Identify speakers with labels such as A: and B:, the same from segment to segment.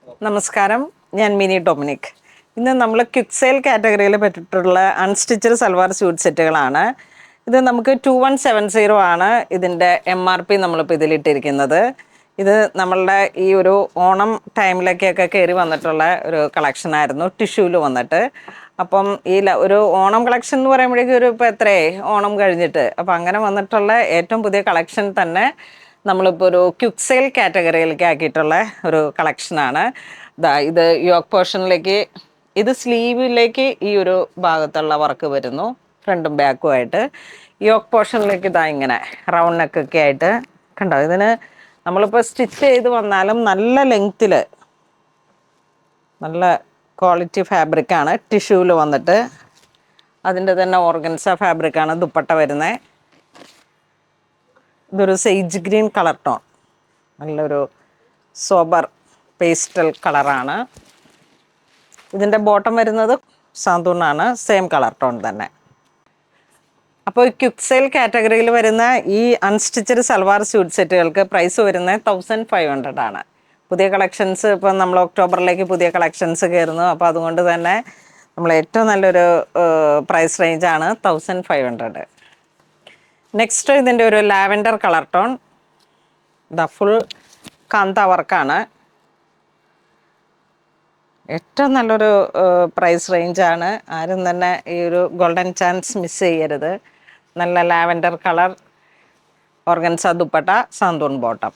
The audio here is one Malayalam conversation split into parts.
A: നമസ്കാരം, ഞാൻ മിനി ഡൊമിനിക്. ഇന്ന് നമ്മൾ ക്വിക്ക് സെയിൽ കാറ്റഗറിയിൽ പറ്റിയിട്ടുള്ള അൺസ്റ്റിച്ചഡ് സൽവാർ സ്യൂട്ട് സെറ്റുകളാണ്. ഇത് നമുക്ക് 2170 ആണ് ഇതിൻ്റെ MRP നമ്മളിപ്പോൾ ഇതിലിട്ടിരിക്കുന്നത്. ഇത് നമ്മളുടെ ഈ ഒരു ഓണം ടൈമിലേക്കൊക്കെ കയറി വന്നിട്ടുള്ള ഒരു കളക്ഷനായിരുന്നു, ടിഷ്യൂവിൽ വന്നിട്ട്. അപ്പം ഈ ഒരു ഓണം കളക്ഷൻ എന്ന് പറയുമ്പോഴേക്കും ഒരു ഇപ്പോൾ എത്രയേ ഓണം കഴിഞ്ഞിട്ട്, അപ്പം അങ്ങനെ വന്നിട്ടുള്ള ഏറ്റവും പുതിയ കളക്ഷൻ തന്നെ നമ്മളിപ്പോൾ ഒരു ക്വിക്ക് സെയിൽ കാറ്റഗറിയിലേക്ക് ആക്കിയിട്ടുള്ള ഒരു കളക്ഷനാണ്. ഇത് യോക്ക് പോർഷനിലേക്ക്, ഇത് സ്ലീവിലേക്ക് ഈ ഒരു ഭാഗത്തുള്ള വർക്ക് വരുന്നു, ഫ്രണ്ടും ബാക്കും ആയിട്ട്. യോക്ക് പോർഷനിലേക്ക് ഇങ്ങനെ റൗണ്ട് നെക്കൊക്കെ ആയിട്ട് കണ്ടോ. ഇതിന് നമ്മളിപ്പോൾ സ്റ്റിച്ച് ചെയ്ത് വന്നാലും നല്ല ലെങ്ത്തിൽ നല്ല ക്വാളിറ്റി ഫാബ്രിക്കാണ്, ടിഷ്യൂവിൽ വന്നിട്ട്. അതിൻ്റെ തന്നെ ഓർഗൻസ ഫാബ്രിക്കാണ് ദുപ്പട്ട വരുന്നത്. ഇതൊരു സെയ്ജ് ഗ്രീൻ കളർ ടോൺ, നല്ലൊരു സോബർ പേസ്റ്റൽ കളറാണ്. ഇതിൻ്റെ ബോട്ടം വരുന്നത് സാന്തൂണാണ്, സെയിം കളർ ടോൺ തന്നെ. അപ്പോൾ ക്വിക്ക് സെയിൽ കാറ്റഗറിയിൽ വരുന്ന ഈ അൺസ്റ്റിച്ചഡ് സൽവാർ സ്യൂട്ട് സെറ്റുകൾക്ക് പ്രൈസ് വരുന്നത് 1500 ആണ്. പുതിയ കളക്ഷൻസ് ഇപ്പം നമ്മൾ ഒക്ടോബറിലേക്ക് പുതിയ കളക്ഷൻസ് കയറുന്നു. അപ്പോൾ അതുകൊണ്ട് തന്നെ നമ്മൾ ഏറ്റവും നല്ലൊരു പ്രൈസ് റേഞ്ചാണ് 1500. നെക്സ്റ്റ് ഇതിൻ്റെ ഒരു ലാവൻഡർ കളർ ടോൺ, ഫുൾ കാന്ത വർക്കാണ്. ഏറ്റവും നല്ലൊരു പ്രൈസ് റേഞ്ചാണ്. ആരും തന്നെ ഈ ഒരു ഗോൾഡൻ ചാൻസ് മിസ് ചെയ്യരുത്. നല്ല lavender colour, organza dupatta, santoon bottom.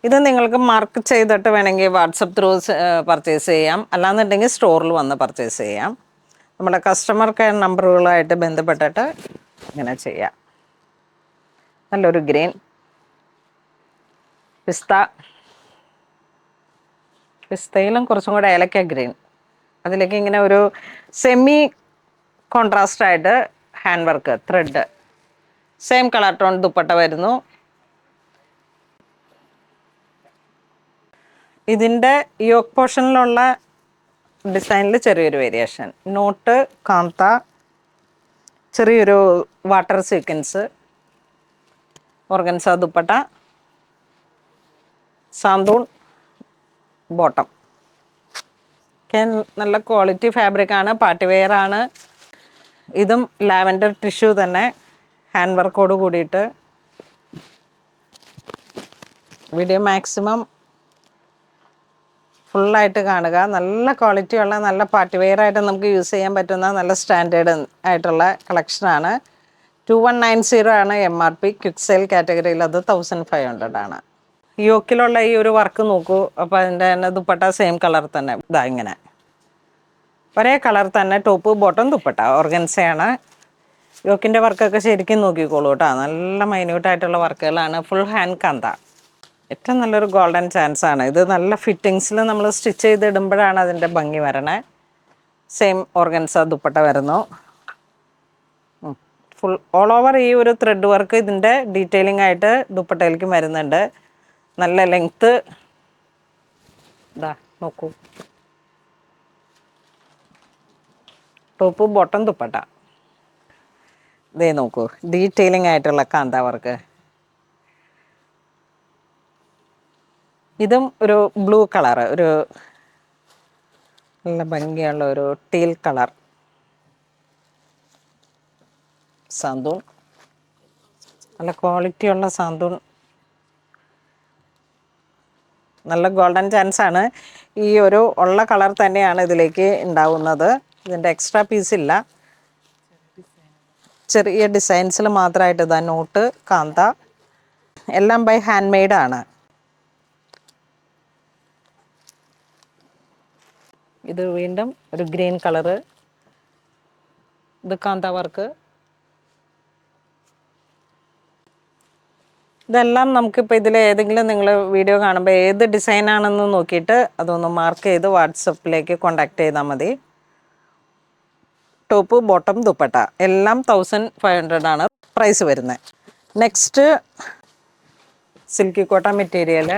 A: ഇത് നിങ്ങൾക്ക് മാർക്ക് ചെയ്തിട്ട് വേണമെങ്കിൽ വാട്സപ്പ് ത്രൂ പർച്ചേസ് ചെയ്യാം, അല്ലാന്നുണ്ടെങ്കിൽ സ്റ്റോറിൽ വന്ന് പർച്ചേസ് ചെയ്യാം. നമ്മുടെ കസ്റ്റമർ കെയർ നമ്പറുകളായിട്ട് ബന്ധപ്പെട്ടിട്ട് ഇങ്ങനെ ചെയ്യാം. നല്ലൊരു ഗ്രീൻ, പിസ്തയിലും കുറച്ചും കൂടെ ഏലക്ക ഗ്രീൻ, അതിലേക്ക് ഇങ്ങനെ ഒരു സെമി കോൺട്രാസ്റ്റ് ആയിട്ട് hand work thread, same colour tone dupatta വരുന്നു. ഇതിൻ്റെ യോക്ക് പോർഷനിലുള്ള ഡിസൈനിൽ ചെറിയൊരു വേരിയേഷൻ, നോട്ട് കാന്ത, ചെറിയൊരു water sequence, organza dupatta, santoon bottom. നല്ല ക്വാളിറ്റി ഫാബ്രിക്കാണ്, പാർട്ടി വെയർ ആണ്. ഇതും ലാവൻഡർ ടിഷ്യൂ തന്നെ, ഹാൻഡ് വർക്കോട് കൂടിയിട്ട്. വീഡിയോ മാക്സിമം ഫുള്ളായിട്ട് കാണുക. നല്ല ക്വാളിറ്റിയുള്ള, നല്ല പാർട്ടി വെയർ ആയിട്ട് നമുക്ക് യൂസ് ചെയ്യാൻ പറ്റുന്ന നല്ല സ്റ്റാൻഡേർഡ് ആയിട്ടുള്ള കളക്ഷനാണ്. 2190 ആണ് MRP. ക്വിക്ക് സെയിൽ കാറ്റഗറിയിൽ അത് 1500 ആണ്. യോക്കിലുള്ള ഈ ഒരു വർക്ക് നോക്കൂ. അപ്പോൾ അതിൻ്റെ തന്നെ ദുപ്പട്ട സെയിം കളർ തന്നെ, ഇങ്ങനെ ഒരേ കളർ തന്നെ, ടോപ്പ് ബോട്ടം ദുപ്പട്ട ഓർഗൻസയാണ്. യോക്കിൻ്റെ വർക്കൊക്കെ ശരിക്കും നോക്കിക്കോളൂ കേട്ടോ, നല്ല മൈന്യൂട്ടായിട്ടുള്ള വർക്കുകളാണ്. ഫുൾ ഹാൻഡ് കാന്ത, ഏറ്റവും നല്ലൊരു ഗോൾഡൻ ചാൻസ് ആണ്. ഇത് നല്ല ഫിറ്റിങ്സിൽ നമ്മൾ സ്റ്റിച്ച് ചെയ്തിടുമ്പോഴാണ് അതിൻ്റെ ഭംഗി വരണേ. സെയിം ഓർഗൻസ ദുപ്പട്ട വരുന്നു. ഫുൾ ഓൾ ഓവർ ഈ ഒരു ത്രെഡ് വർക്ക് ഇതിൻ്റെ ഡീറ്റെയിലിംഗ് ആയിട്ട് ദുപ്പട്ടയിലേക്ക് വരുന്നുണ്ട്. നല്ല ലെങ്ത്ത് നോക്കൂ. ടോപ്പ് ബോട്ടം ദുപ്പട്ട നോക്കൂ, ഡീറ്റെയിലിംഗ് ആയിട്ടുള്ള കാന്ത വർക്ക്. ഇതും ഒരു ബ്ലൂ കളർ, ഒരു നല്ല ഭംഗിയുള്ള ഒരു ടീൽ കളർ, സാന്തൂൺ, നല്ല ക്വാളിറ്റിയുള്ള സാന്തൂൺ. നല്ല ഗോൾഡൻ ചാൻസ് ആണ്. ഈ ഒരു ഉള്ള കളർ തന്നെയാണ് ഇതിലേക്ക് ഉണ്ടാവുന്നത്. ഇതിൻ്റെ എക്സ്ട്രാ പീസില്ല, ചെറിയ ഡിസൈൻസിൽ മാത്രമായിട്ട്. നോട്ട് കാന്ത, എല്ലാം ബൈ ഹാൻഡ് മെയ്ഡാണ്. ഇത് വീണ്ടും ഒരു ഗ്രീൻ കളറ്, ഇത് കാന്ത വർക്ക്. ഇതെല്ലാം നമുക്കിപ്പോൾ ഇതിൽ ഏതെങ്കിലും നിങ്ങൾ വീഡിയോ കാണുമ്പോൾ ഏത് ഡിസൈനാണെന്ന് നോക്കിയിട്ട് അതൊന്ന് മാർക്ക് ചെയ്ത് വാട്സപ്പിലേക്ക് കോണ്ടാക്ട് ചെയ്താൽ മതി. ടോപ്പ് ബോട്ടം ദുപ്പട്ട എല്ലാം 1500 ആണ് പ്രൈസ് വരുന്നത്. നെക്സ്റ്റ് സിൽക്കി കോട്ട മെറ്റീരിയൽ,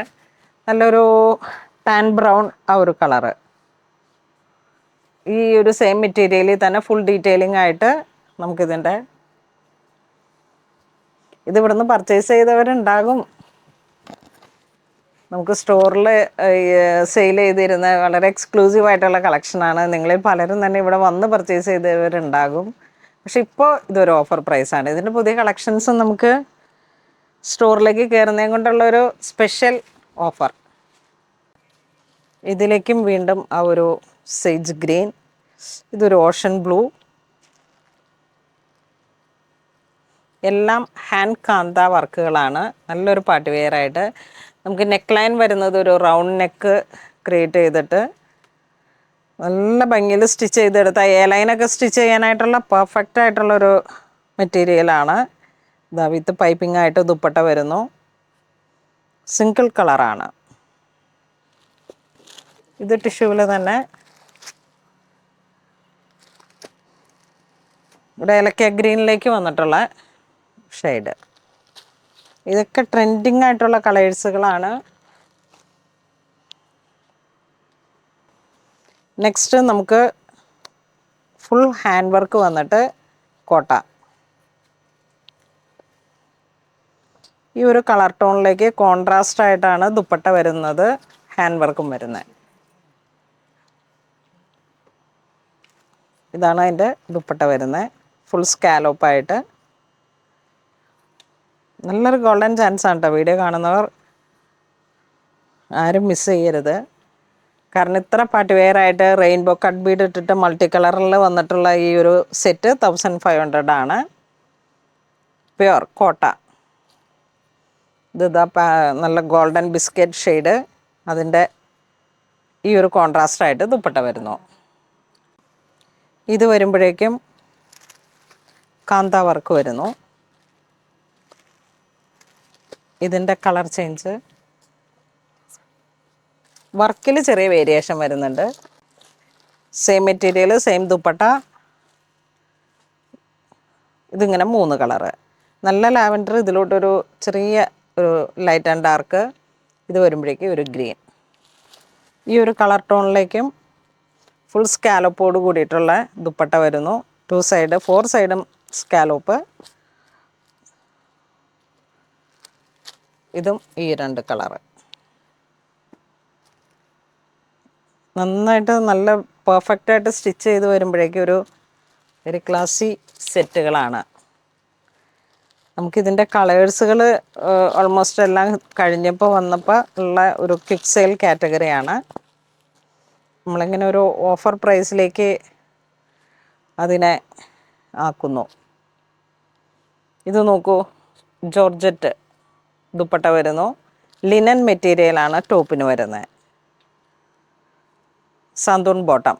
A: നല്ലൊരു ടാൻ ബ്രൗൺ ആ ഒരു കളറ്. ഈ ഒരു സെയിം മെറ്റീരിയലിൽ തന്നെ ഫുൾ ഡീറ്റെയിലിംഗ് ആയിട്ട് നമുക്കിതിൻ്റെ, ഇത് ഇവിടുന്ന് പർച്ചേസ് ചെയ്തവരുണ്ടാകും. നമുക്ക് സ്റ്റോറിൽ സെയിൽ ചെയ്തിരുന്ന വളരെ എക്സ്ക്ലൂസീവ് ആയിട്ടുള്ള കളക്ഷനാണ്. നിങ്ങളിൽ പലരും തന്നെ ഇവിടെ വന്ന് പർച്ചേസ് ചെയ്തവരുണ്ടാകും. പക്ഷെ ഇപ്പോൾ ഇതൊരു ഓഫർ പ്രൈസാണ്. ഇതിൻ്റെ പുതിയ കളക്ഷൻസും നമുക്ക് സ്റ്റോറിലേക്ക് കയറുന്നതും കൊണ്ടുള്ളൊരു സ്പെഷ്യൽ ഓഫർ. ഇതിലേക്കും വീണ്ടും ആ ഒരു സേജ് ഗ്രീൻ, ഇതൊരു ഓഷൻ ബ്ലൂ, എല്ലാം ഹാൻഡ് കാന്ത വർക്കുകളാണ്. നല്ലൊരു പാർട്ടി വെയർ ആയിട്ട് നമുക്ക് നെക്ക് ലൈൻ വരുന്നത് ഒരു റൗണ്ട് നെക്ക് ക്രിയേറ്റ് ചെയ്തിട്ട് നല്ല ഭംഗിയിൽ സ്റ്റിച്ച് ചെയ്തെടുത്ത എ ലൈനൊക്കെ സ്റ്റിച്ച് ചെയ്യാനായിട്ടുള്ള പെർഫെക്റ്റ് ആയിട്ടുള്ളൊരു മെറ്റീരിയലാണ്. ഇതാ വിത്ത് പൈപ്പിംഗ് ആയിട്ട് ദുപ്പട്ട വരുന്നു. സിംഗിൾ കളറാണ് ഇത്. ടിഷ്യൂവിൽ തന്നെ ഇവിടെ ഏലക്ക ഗ്രീനിലേക്ക് വന്നിട്ടുള്ള ഷെയ്ഡ്. ഇതൊക്കെ ട്രെൻഡിങ് ആയിട്ടുള്ള കളേഴ്സുകളാണ്. നെക്സ്റ്റ് നമുക്ക് ഫുൾ ഹാൻഡ് വർക്ക് വന്നിട്ട് കോട്ട. ഈ ഒരു കളർ ടോണിലേക്ക് കോൺട്രാസ്റ്റ് ആയിട്ടാണ് ദുപ്പട്ട വരുന്നത്, ഹാൻഡ് വർക്കും വരുന്നത്. ഇതാണ് അതിൻ്റെ ദുപ്പട്ട വരുന്നത്, ഫുൾ സ്കാലോപ്പായിട്ട്. നല്ലൊരു ഗോൾഡൻ ചാൻസ് ആണ് കേട്ടോ. വീഡിയോ കാണുന്നവർ ആരും മിസ് ചെയ്യരുത്. കാരണം ഇത്ര പാർട്ടി വെയർ ആയിട്ട് റെയിൻബോ കട്ട് ബീഡ് ഇട്ടിട്ട് മൾട്ടി കളറിൽ വന്നിട്ടുള്ള ഈ ഒരു സെറ്റ് 1500 ആണ്. പ്യുർ കോട്ട. ഇതാ നല്ല ഗോൾഡൻ ബിസ്ക്കറ്റ് ഷെയ്ഡ്, അതിൻ്റെ ഈ ഒരു കോൺട്രാസ്റ്റായിട്ട് ദുപ്പട്ട വരുന്നു. ഇത് വരുമ്പോഴേക്കും കാന്ത വർക്ക് വരുന്നു. ഇതിൻ്റെ കളർ ചേഞ്ച്, വർക്കിൽ ചെറിയ വേരിയേഷൻ വരുന്നുണ്ട്. Same material, same dupatta. ഇതിങ്ങനെ 3 കളറ്. നല്ല ലാവൻഡർ, ഇതിലോട്ടൊരു ചെറിയ ഒരു ലൈറ്റ് ആൻഡ് ഡാർക്ക്, ഇത് വരുമ്പോഴേക്കും ഒരു ഗ്രീൻ. ഈ ഒരു കളർ ടോണിലേക്കും ഫുൾ സ്കാലോപ്പോട് കൂടിയിട്ടുള്ള ദുപ്പട്ട വരുന്നു. 2 സൈഡ് 4 സൈഡും സ്കാലോപ്പ്. ഇതും ഈ 2 കളറ്. നന്നായിട്ട് നല്ല പെർഫെക്റ്റായിട്ട് സ്റ്റിച്ച് ചെയ്ത് വരുമ്പോഴേക്കും ഒരു വെരി ക്ലാസി സെറ്റുകളാണ്. നമുക്കിതിൻ്റെ കളേഴ്സുകൾ ഓൾമോസ്റ്റ് എല്ലാം കഴിഞ്ഞപ്പോൾ വന്നപ്പോൾ ഉള്ള ഒരു ക്വിക്ക് സെയിൽ കാറ്റഗറിയാണ്. നമ്മളിങ്ങനെ ഒരു ഓഫർ പ്രൈസിലേക്ക് അതിനെ ആക്കുന്നു. ഇത് നോക്കൂ, ജോർജറ്റ് ദുപ്പട്ട വരുന്നു. ലിനൻ മെറ്റീരിയലാണ് ടോപ്പിന് വരുന്നത്. സാന്തൂൺ ബോട്ടം.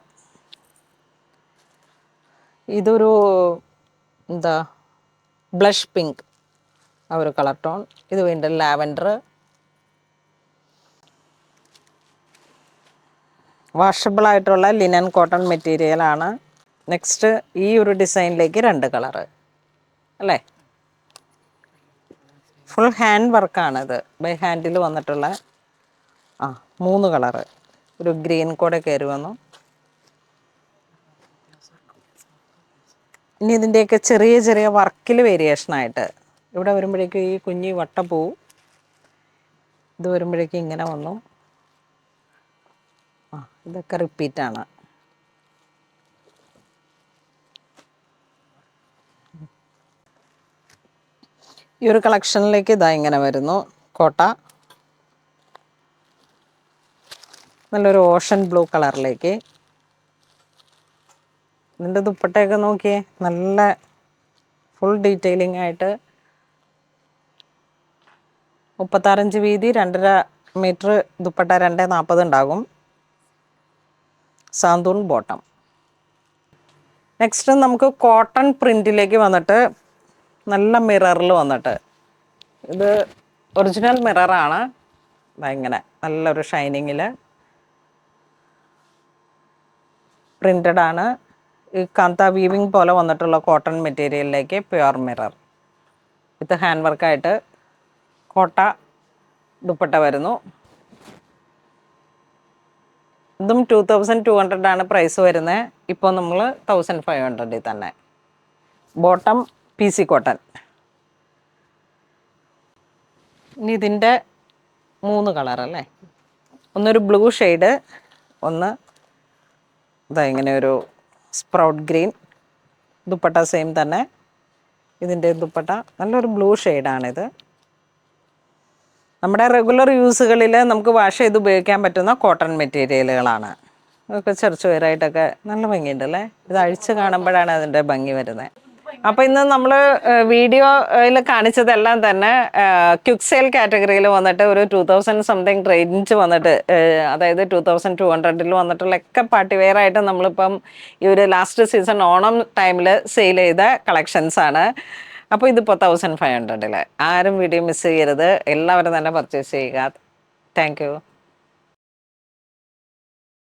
A: ഇതൊരു എന്താ ബ്ലഷ് പിങ്ക്, ആ ഒരു കളർ ടോൺ. ഇത് വീണ്ടും ലാവൻഡർ. വാഷബിൾ ആയിട്ടുള്ള ലിനൻ കോട്ടൺ മെറ്റീരിയലാണ്. നെക്സ്റ്റ് ഈ ഒരു ഡിസൈനിലേക്ക് 2 കളറ് അല്ലേ. ഫുൾ ഹാൻഡ് വർക്കാണിത്, ബൈ ഹാൻഡിൽ വന്നിട്ടുള്ള 3 കളറ്. ഒരു ഗ്രീൻ കൂടെ കയറി വന്നു. ഇനി ഇതിൻ്റെയൊക്കെ ചെറിയ ചെറിയ വർക്കിൽ വേരിയേഷനായിട്ട് ഇവിടെ വരുമ്പോഴേക്കും ഈ കുഞ്ഞി വട്ടപ്പൂ, ഇത് വരുമ്പോഴേക്കും ഇങ്ങനെ വന്നു. ഇതൊക്കെ റിപ്പീറ്റാണ്. ഈ ഒരു കളക്ഷനിലേക്ക് ഇതാ ഇങ്ങനെ വരുന്നു. കോട്ട നല്ലൊരു ഓഷൻ ബ്ലൂ കളറിലേക്ക്. ഇതിൻ്റെ ദുപ്പട്ടയൊക്കെ നോക്കിയേ, നല്ല ഫുൾ ഡീറ്റെയിലിംഗ് ആയിട്ട്. 36 വീതി, 2.5 മീറ്റർ ദുപ്പട്ട, 2.40 ഉണ്ടാകും. സാന്തൂൺ ബോട്ടം. നെക്സ്റ്റ് നമുക്ക് കോട്ടൺ പ്രിൻറ്റിലേക്ക് വന്നിട്ട് നല്ല മിററിൽ വന്നിട്ട്, ഇത് ഒറിജിനൽ മിററാണ്. ഇങ്ങനെ നല്ലൊരു ഷൈനിങ്ങിൽ പ്രിൻ്റഡ് ആണ്. ഈ കാന്ത വീവിങ് പോലെ വന്നിട്ടുള്ള കോട്ടൺ മെറ്റീരിയലിലേക്ക് പ്യുർ മിറർ വിത്ത് ഹാൻഡ് വർക്കായിട്ട് കോട്ട ദുപ്പട്ട വരുന്നു. ഇതും 2200 ആണ് പ്രൈസ് വരുന്നത്. ഇപ്പോൾ നമ്മൾ 1500 തന്നെ. Bottom PC cotton. ഇനി ഇതിൻ്റെ 3 കളർ അല്ലേ? ഒന്നൊരു ബ്ലൂ ഷെയ്ഡ്, ഒന്ന് ഇതാ ഇങ്ങനെ ഒരു സ്പ്രൗട്ട് ഗ്രീൻ. ദുപ്പട്ട സെയിം തന്നെ. ഇതിൻ്റെ ദുപ്പട്ട നല്ലൊരു ബ്ലൂ ഷെയ്ഡാണിത്. നമ്മുടെ റെഗുലർ യൂസുകളിൽ നമുക്ക് വാഷ് ചെയ്ത് ഉപയോഗിക്കാൻ പറ്റുന്ന കോട്ടൺ മെറ്റീരിയലുകളാണ്. അതൊക്കെ ചെറിച്ച് വേറായിട്ടൊക്കെ നല്ല ഭംഗിയുണ്ട് അല്ലേ? ഇത് അഴിച്ച് കാണുമ്പോഴാണ് അതിൻ്റെ ഭംഗി വരുന്നത്. അപ്പോൾ ഇന്ന് നമ്മൾ വീഡിയോയിൽ കാണിച്ചതെല്ലാം തന്നെ ക്വിക്ക് സെയിൽ കാറ്റഗറിയിൽ വന്നിട്ട് ഒരു 2000 സംതിങ് റേഞ്ച് വന്നിട്ട്, അതായത് 2200 വന്നിട്ടുള്ള ഒക്കെ പാർട്ടി വെയർ ആയിട്ട് നമ്മളിപ്പം ഈ ഒരു ലാസ്റ്റ് സീസൺ ഓണം ടൈമിൽ സെയിൽ ചെയ്ത കളക്ഷൻസ് ആണ്. അപ്പോൾ ഇതിപ്പോൾ 1500 ആരും വീഡിയോ മിസ് ചെയ്യരുത്. എല്ലാവരും തന്നെ പർച്ചേസ് ചെയ്യുക. Thank you.